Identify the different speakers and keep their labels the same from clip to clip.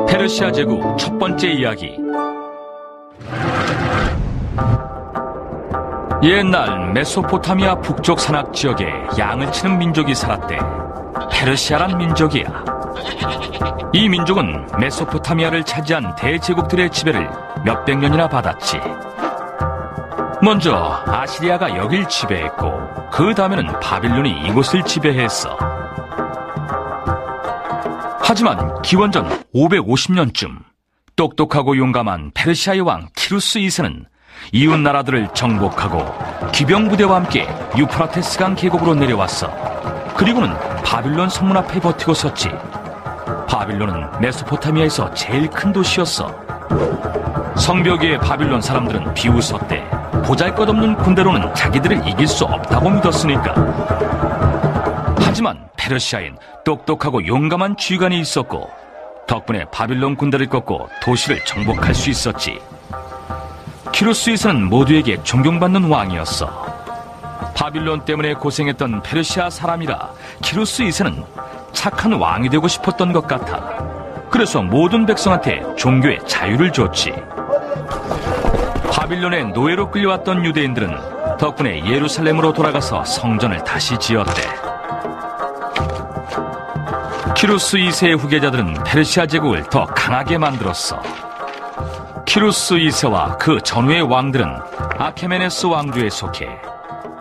Speaker 1: 페르시아 제국 첫 번째 이야기. 옛날 메소포타미아 북쪽 산악 지역에 양을 치는 민족이 살았대. 페르시아란 민족이야. 이 민족은 메소포타미아를 차지한 대제국들의 지배를 몇백 년이나 받았지. 먼저 아시리아가 여길 지배했고 그 다음에는 바빌론이 이곳을 지배했어. 하지만 기원전 550년쯤 똑똑하고 용감한 페르시아의 왕 키루스 2세는 이웃 나라들을 정복하고 기병부대와 함께 유프라테스강 계곡으로 내려왔어. 그리고는 바빌론 성문 앞에 버티고 섰지. 바빌론은 메소포타미아에서 제일 큰 도시였어. 성벽 위의 바빌론 사람들은 비웃었대. 보잘것없는 군대로는 자기들을 이길 수 없다고 믿었으니까. 하지만 페르시아엔 똑똑하고 용감한 지휘관이 있었고 덕분에 바빌론 군대를 꺾고 도시를 정복할 수 있었지. 키루스 2세는 모두에게 존경받는 왕이었어. 바빌론 때문에 고생했던 페르시아 사람이라 키루스 2세는 착한 왕이 되고 싶었던 것 같아. 그래서 모든 백성한테 종교의 자유를 줬지. 바빌론의 노예로 끌려왔던 유대인들은 덕분에 예루살렘으로 돌아가서 성전을 다시 지었대. 키루스 2세의 후계자들은 페르시아 제국을 더 강하게 만들었어. 키루스 2세와 그 전후의 왕들은 아케메네스 왕조에 속해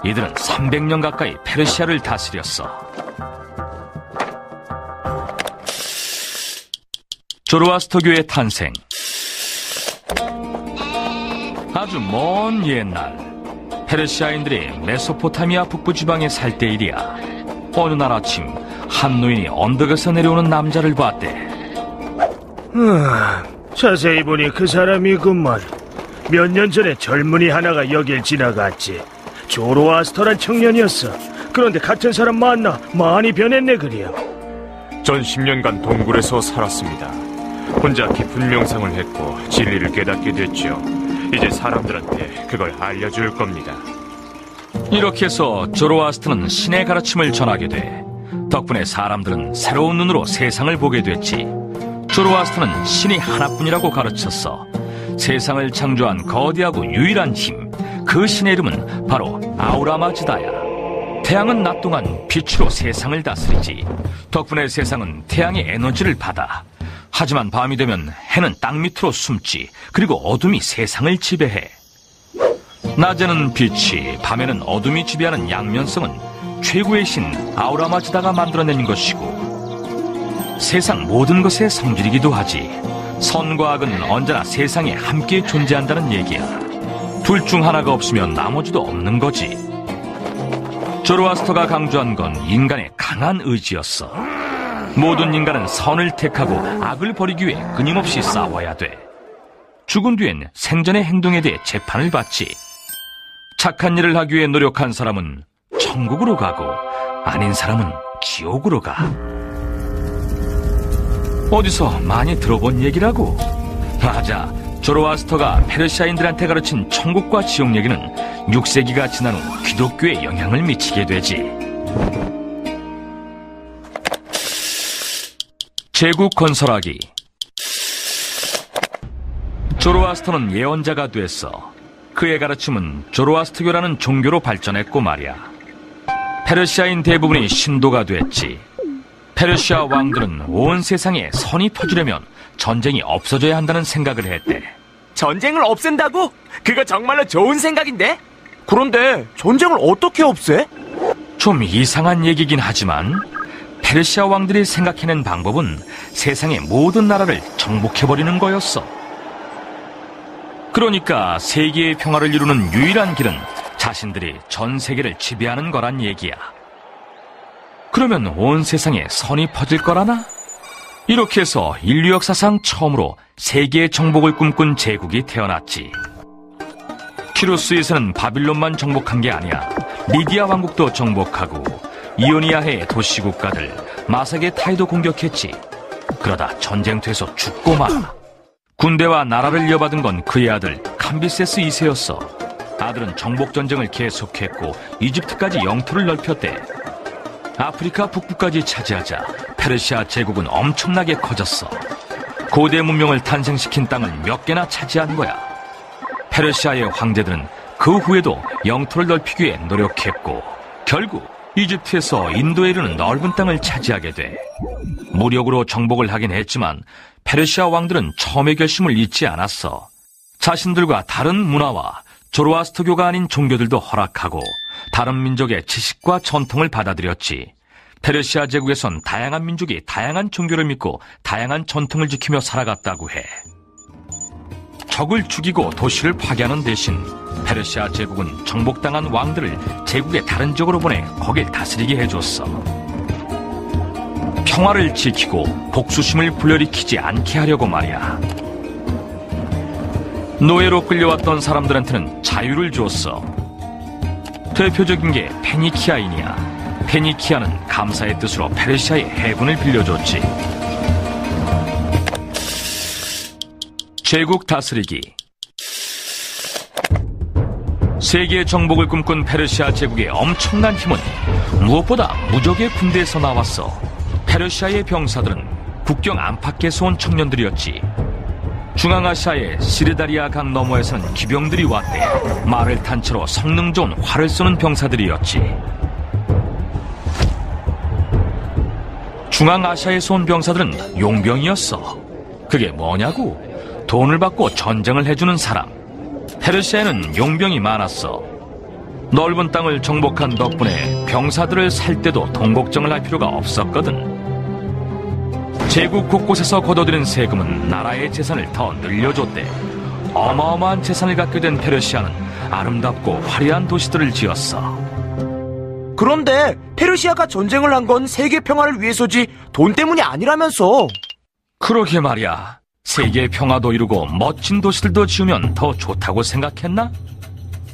Speaker 1: 이들은 300년 가까이 페르시아를 다스렸어. 조로아스터교의 탄생. 아주 먼 옛날 페르시아인들이 메소포타미아 북부 지방에 살 때 일이야. 어느 날 아침 한 노인이 언덕에서 내려오는 남자를 봤대.
Speaker 2: 자세히 보니 그 사람이구만. 몇 년 전에 젊은이 하나가 여길 지나갔지. 조로아스터란 청년이었어. 그런데 같은 사람 만나 많이 변했네 그려.
Speaker 3: 전 10년간 동굴에서 살았습니다. 혼자 깊은 명상을 했고 진리를 깨닫게 됐죠. 이제 사람들한테 그걸 알려줄 겁니다.
Speaker 1: 이렇게 해서 조로아스터는 신의 가르침을 전하게 돼. 덕분에 사람들은 새로운 눈으로 세상을 보게 됐지. 조로아스터는 신이 하나뿐이라고 가르쳤어. 세상을 창조한 거대하고 유일한 힘, 그 신의 이름은 바로 아우라마즈다야. 태양은 낮 동안 빛으로 세상을 다스리지. 덕분에 세상은 태양의 에너지를 받아. 하지만 밤이 되면 해는 땅 밑으로 숨지. 그리고 어둠이 세상을 지배해. 낮에는 빛이, 밤에는 어둠이 지배하는 양면성은 최고의 신 아우라마즈다가 만들어낸 것이고 세상 모든 것의 성질이기도 하지. 선과 악은 언제나 세상에 함께 존재한다는 얘기야. 둘 중 하나가 없으면 나머지도 없는 거지. 조로아스터가 강조한 건 인간의 강한 의지였어. 모든 인간은 선을 택하고 악을 버리기 위해 끊임없이 싸워야 돼. 죽은 뒤엔 생전의 행동에 대해 재판을 받지. 착한 일을 하기 위해 노력한 사람은 천국으로 가고 아닌 사람은 지옥으로 가. 어디서 많이 들어본 얘기라고? 맞아. 조로아스터가 페르시아인들한테 가르친 천국과 지옥 얘기는 6세기가 지난 후 기독교에 영향을 미치게 되지. 제국 건설하기. 조로아스터는 예언자가 됐어. 그의 가르침은 조로아스터교라는 종교로 발전했고 말이야. 페르시아인 대부분이 신도가 됐지. 페르시아 왕들은 온 세상에 선이 퍼지려면 전쟁이 없어져야 한다는 생각을 했대.
Speaker 4: 전쟁을 없앤다고? 그거 정말로 좋은 생각인데? 그런데 전쟁을 어떻게 없애?
Speaker 1: 좀 이상한 얘기긴 하지만 페르시아 왕들이 생각해낸 방법은 세상의 모든 나라를 정복해버리는 거였어. 그러니까 세계의 평화를 이루는 유일한 길은 자신들이 전 세계를 지배하는 거란 얘기야. 그러면 온 세상에 선이 퍼질 거라나? 이렇게 해서 인류 역사상 처음으로 세계의 정복을 꿈꾼 제국이 태어났지. 키루스 2세는 바빌론만 정복한 게 아니야. 리디아 왕국도 정복하고 이오니아해의 도시국가들 마삭의 타이도 공격했지. 그러다 전쟁터에서 죽고 말. 군대와 나라를 이어받은 건 그의 아들 캄비세스 2세였어. 아들은 정복전쟁을 계속했고 이집트까지 영토를 넓혔대. 아프리카 북부까지 차지하자 페르시아 제국은 엄청나게 커졌어. 고대 문명을 탄생시킨 땅을 몇 개나 차지한 거야. 페르시아의 황제들은 그 후에도 영토를 넓히기 위해 노력했고 결국 이집트에서 인도에 이르는 넓은 땅을 차지하게 돼. 무력으로 정복을 하긴 했지만 페르시아 왕들은 처음의 결심을 잊지 않았어. 자신들과 다른 문화와 조로아스터교가 아닌 종교들도 허락하고 다른 민족의 지식과 전통을 받아들였지. 페르시아 제국에선 다양한 민족이 다양한 종교를 믿고 다양한 전통을 지키며 살아갔다고 해. 적을 죽이고 도시를 파괴하는 대신 페르시아 제국은 정복당한 왕들을 제국의 다른 지역으로 보내 거길 다스리게 해줬어. 평화를 지키고 복수심을 불러일으키지 않게 하려고 말이야. 노예로 끌려왔던 사람들한테는 자유를 줬어. 대표적인 게 페니키아인이야. 페니키아는 감사의 뜻으로 페르시아의 해군을 빌려줬지. 제국 다스리기. 세계 정복을 꿈꾼 페르시아 제국의 엄청난 힘은 무엇보다 무적의 군대에서 나왔어. 페르시아의 병사들은 국경 안팎에서 온 청년들이었지. 중앙아시아의 시르다리아 강 너머에서는 기병들이 왔대. 말을 탄 채로 성능 좋은 활을 쏘는 병사들이었지. 중앙아시아에서 온 병사들은 용병이었어. 그게 뭐냐고? 돈을 받고 전쟁을 해주는 사람. 페르시아에는 용병이 많았어. 넓은 땅을 정복한 덕분에 병사들을 살 때도 돈 걱정을 할 필요가 없었거든. 제국 곳곳에서 걷어들인 세금은 나라의 재산을 더 늘려줬대. 어마어마한 재산을 갖게 된 페르시아는 아름답고 화려한 도시들을 지었어.
Speaker 4: 그런데 페르시아가 전쟁을 한 건 세계 평화를 위해서지 돈 때문이 아니라면서.
Speaker 1: 그러게 말이야. 세계 평화도 이루고 멋진 도시들도 지으면 더 좋다고 생각했나?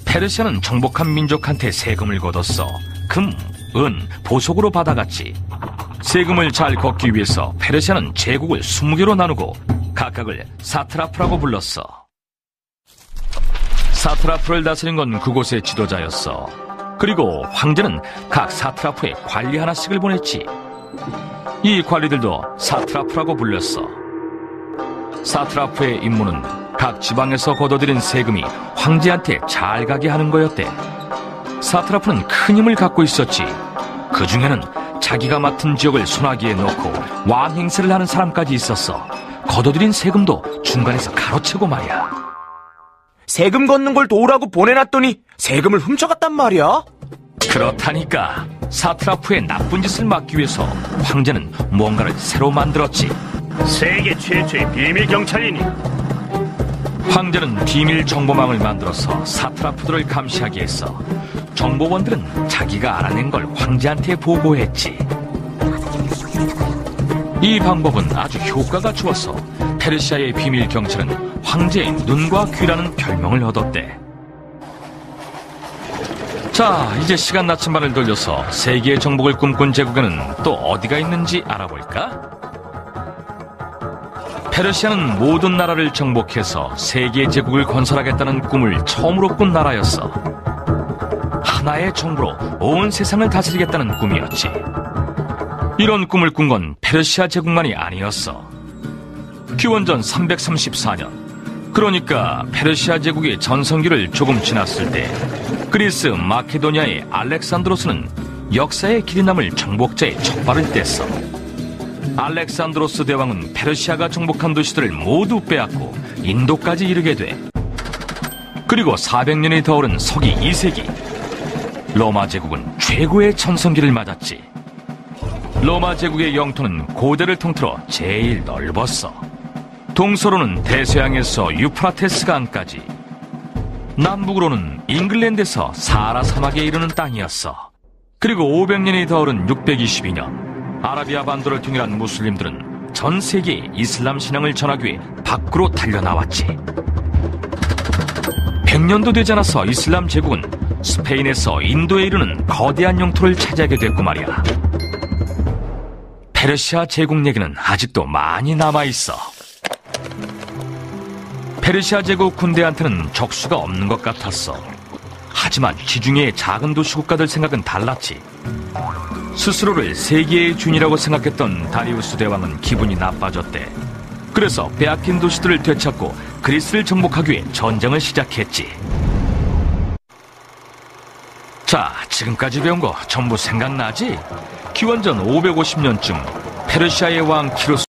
Speaker 1: 페르시아는 정복한 민족한테 세금을 걷었어. 금, 은, 보석으로 받아갔지. 세금을 잘 걷기 위해서 페르시아는 제국을 20개로 나누고 각각을 사트라프라고 불렀어. 사트라프를 다스린 건 그곳의 지도자였어. 그리고 황제는 각 사트라프에 관리 하나씩을 보냈지. 이 관리들도 사트라프라고 불렸어. 사트라프의 임무는 각 지방에서 걷어들인 세금이 황제한테 잘 가게 하는 거였대. 사트라프는 큰 힘을 갖고 있었지. 그 중에는 자기가 맡은 지역을 손아귀에 넣고 왕 행세를 하는 사람까지 있었어. 걷어들인 세금도 중간에서 가로채고 말이야.
Speaker 4: 세금 걷는 걸 도우라고 보내놨더니 세금을 훔쳐갔단 말이야?
Speaker 1: 그렇다니까. 사트라프의 나쁜 짓을 막기 위해서 황제는 뭔가를 새로 만들었지.
Speaker 2: 세계 최초의 비밀 경찰이니.
Speaker 1: 황제는 비밀 정보망을 만들어서 사트라프들을 감시하게 했어. 정보원들은 자기가 알아낸 걸 황제한테 보고했지. 이 방법은 아주 효과가 좋았어. 페르시아의 비밀 경찰은 황제의 눈과 귀라는 별명을 얻었대. 자, 이제 시간 나침반을 돌려서 세계의 정복을 꿈꾼 제국에는 또 어디가 있는지 알아볼까? 페르시아는 모든 나라를 정복해서 세계 제국을 건설하겠다는 꿈을 처음으로 꾼 나라였어. 하나의 정부로 온 세상을 다스리겠다는 꿈이었지. 이런 꿈을 꾼 건 페르시아 제국만이 아니었어. 기원전 334년, 그러니까 페르시아 제국의 전성기를 조금 지났을 때 그리스 마케도니아의 알렉산드로스는 역사의 길이 남을 정복자의 첫 발을 뗐어. 알렉산드로스 대왕은 페르시아가 정복한 도시들을 모두 빼앗고 인도까지 이르게 돼. 그리고 400년이 더 오른 서기 2세기, 로마 제국은 최고의 전성기를 맞았지. 로마 제국의 영토는 고대를 통틀어 제일 넓었어. 동서로는 대서양에서 유프라테스 강까지, 남북으로는 잉글랜드에서 사하라 사막에 이르는 땅이었어. 그리고 500년이 더 오른 622년, 아라비아 반도를 통일한 무슬림들은 전 세계에 이슬람 신앙을 전하기 위해 밖으로 달려나왔지. 100년도 되지 않아서 이슬람 제국은 스페인에서 인도에 이르는 거대한 영토를 차지하게 됐고 말이야. 페르시아 제국 얘기는 아직도 많이 남아있어. 페르시아 제국 군대한테는 적수가 없는 것 같았어. 하지만 지중해의 작은 도시 국가들 생각은 달랐지. 스스로를 세계의 주인이라고 생각했던 다리우스 대왕은 기분이 나빠졌대. 그래서 빼앗긴 도시들을 되찾고 그리스를 정복하기 위해 전쟁을 시작했지. 자, 지금까지 배운 거 전부 생각나지? 기원전 550년쯤 페르시아의 왕 키루스